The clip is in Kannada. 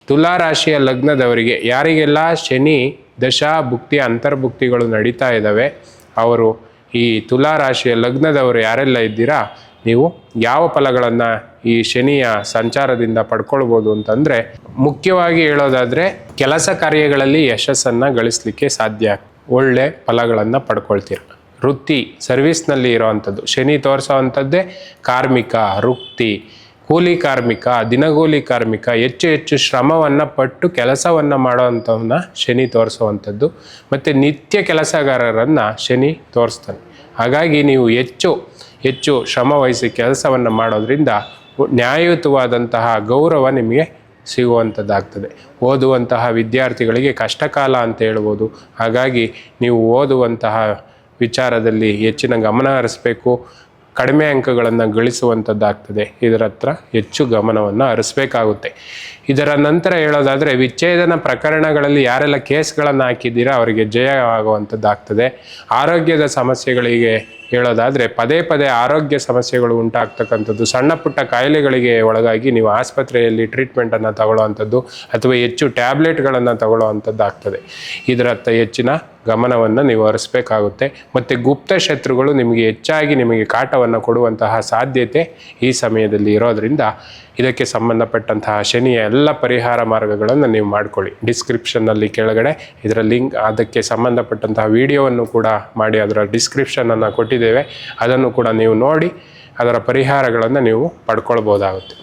ತುಲಾ ರಾಶಿಯ ಲಗ್ನದವರಿಗೆ ಯಾರಿಗೆಲ್ಲ ಶನಿ ದಶಾ ಭುಕ್ತಿ ಅಂತರ್ಭುಕ್ತಿಗಳು ನಡೀತಾ ಇದ್ದಾವೆ, ಅವರು ಈ ತುಲಾ ರಾಶಿಯ ಲಗ್ನದವರು ಯಾರೆಲ್ಲ ಇದ್ದೀರಾ, ನೀವು ಯಾವ ಫಲಗಳನ್ನು ಈ ಶನಿಯ ಸಂಚಾರದಿಂದ ಪಡ್ಕೊಳ್ಬೋದು ಅಂತಂದರೆ, ಮುಖ್ಯವಾಗಿ ಹೇಳೋದಾದರೆ ಕೆಲಸ ಕಾರ್ಯಗಳಲ್ಲಿ ಯಶಸ್ಸನ್ನು ಗಳಿಸಲಿಕ್ಕೆ ಸಾಧ್ಯ, ಒಳ್ಳೆ ಫಲಗಳನ್ನು ಪಡ್ಕೊಳ್ತೀರ. ವೃತ್ತಿ ಸರ್ವಿಸ್ನಲ್ಲಿ ಇರೋವಂಥದ್ದು, ಶನಿ ತೋರಿಸೋವಂಥದ್ದೇ ಕಾರ್ಮಿಕ, ವೃತ್ತಿ, ಕೂಲಿ ಕಾರ್ಮಿಕ, ದಿನಗೂಲಿ ಕಾರ್ಮಿಕ, ಹೆಚ್ಚು ಹೆಚ್ಚು ಶ್ರಮವನ್ನು ಪಟ್ಟು ಕೆಲಸವನ್ನು ಮಾಡೋವಂಥವನ್ನ ಶನಿ ತೋರಿಸುವಂಥದ್ದು. ಮತ್ತು ನಿತ್ಯ ಕೆಲಸಗಾರರನ್ನು ಶನಿ ತೋರಿಸ್ತಾನೆ. ಹಾಗಾಗಿ ನೀವು ಹೆಚ್ಚು ಶ್ರಮ ವಹಿಸಿ ಕೆಲಸವನ್ನು ಮಾಡೋದ್ರಿಂದ ನ್ಯಾಯಯುತವಾದಂತಹ ಗೌರವ ನಿಮಗೆ ಸಿಗುವಂಥದ್ದಾಗ್ತದೆ. ಓದುವಂತಹ ವಿದ್ಯಾರ್ಥಿಗಳಿಗೆ ಕಷ್ಟಕಾಲ ಅಂತ ಹೇಳ್ಬೋದು. ಹಾಗಾಗಿ ನೀವು ಓದುವಂತಹ ವಿಚಾರದಲ್ಲಿ ಹೆಚ್ಚಿನ ಗಮನ ಹರಿಸಬೇಕು, ಕಡಿಮೆ ಅಂಕಗಳನ್ನು ಗಳಿಸುವಂಥದ್ದಾಗ್ತದೆ. ಇದರ ಹತ್ರ ಹೆಚ್ಚು ಗಮನವನ್ನು ಹರಿಸ್ಬೇಕಾಗುತ್ತೆ. ಇದರ ನಂತರ ಹೇಳೋದಾದರೆ ವಿಚ್ಛೇದನ ಪ್ರಕರಣಗಳಲ್ಲಿ ಯಾರೆಲ್ಲ ಕೇಸ್ಗಳನ್ನು ಹಾಕಿದ್ದೀರಾ ಅವರಿಗೆ ಜಯ ಆಗುವಂಥದ್ದಾಗ್ತದೆ. ಆರೋಗ್ಯದ ಸಮಸ್ಯೆಗಳಿಗೆ ಹೇಳೋದಾದರೆ ಪದೇ ಆರೋಗ್ಯ ಸಮಸ್ಯೆಗಳು ಉಂಟಾಗ್ತಕ್ಕಂಥದ್ದು, ಸಣ್ಣ ಪುಟ್ಟ ಕಾಯಿಲೆಗಳಿಗೆ ಒಳಗಾಗಿ ನೀವು ಆಸ್ಪತ್ರೆಯಲ್ಲಿ ಟ್ರೀಟ್ಮೆಂಟನ್ನು ತಗೊಳ್ಳುವಂಥದ್ದು ಅಥವಾ ಹೆಚ್ಚು ಟ್ಯಾಬ್ಲೆಟ್ಗಳನ್ನು ತಗೊಳ್ಳುವಂಥದ್ದು ಆಗ್ತದೆ. ಇದರತ್ತ ಹೆಚ್ಚಿನ ಗಮನವನ್ನು ನೀವು ಹರಿಸ್ಬೇಕಾಗುತ್ತೆ. ಮತ್ತು ಗುಪ್ತ ಶತ್ರುಗಳು ನಿಮಗೆ ಕಾಟವನ್ನು ಕೊಡುವಂತಹ ಸಾಧ್ಯತೆ ಈ ಸಮಯದಲ್ಲಿ ಇರೋದರಿಂದ ಇದಕ್ಕೆ ಸಂಬಂಧಪಟ್ಟಂತಹ ಶನಿಯ ಎಲ್ಲ ಪರಿಹಾರ ಮಾರ್ಗಗಳನ್ನು ನೀವು ಮಾಡ್ಕೊಳ್ಳಿ. ಡಿಸ್ಕ್ರಿಪ್ಷನ್ನಲ್ಲಿ ಕೆಳಗಡೆ ಇದರ ಲಿಂಕ್, ಅದಕ್ಕೆ ಸಂಬಂಧಪಟ್ಟಂತಹ ವಿಡಿಯೋವನ್ನು ಕೂಡ ಮಾಡಿ ಅದರ ಡಿಸ್ಕ್ರಿಪ್ಷನನ್ನು ಕೊಟ್ಟಿದ್ದೇವೆ. ಅದನ್ನು ಕೂಡ ನೀವು ನೋಡಿ ಅದರ ಪರಿಹಾರಗಳನ್ನು ನೀವು ಪಡ್ಕೊಳ್ಬೋದಾಗುತ್ತೆ.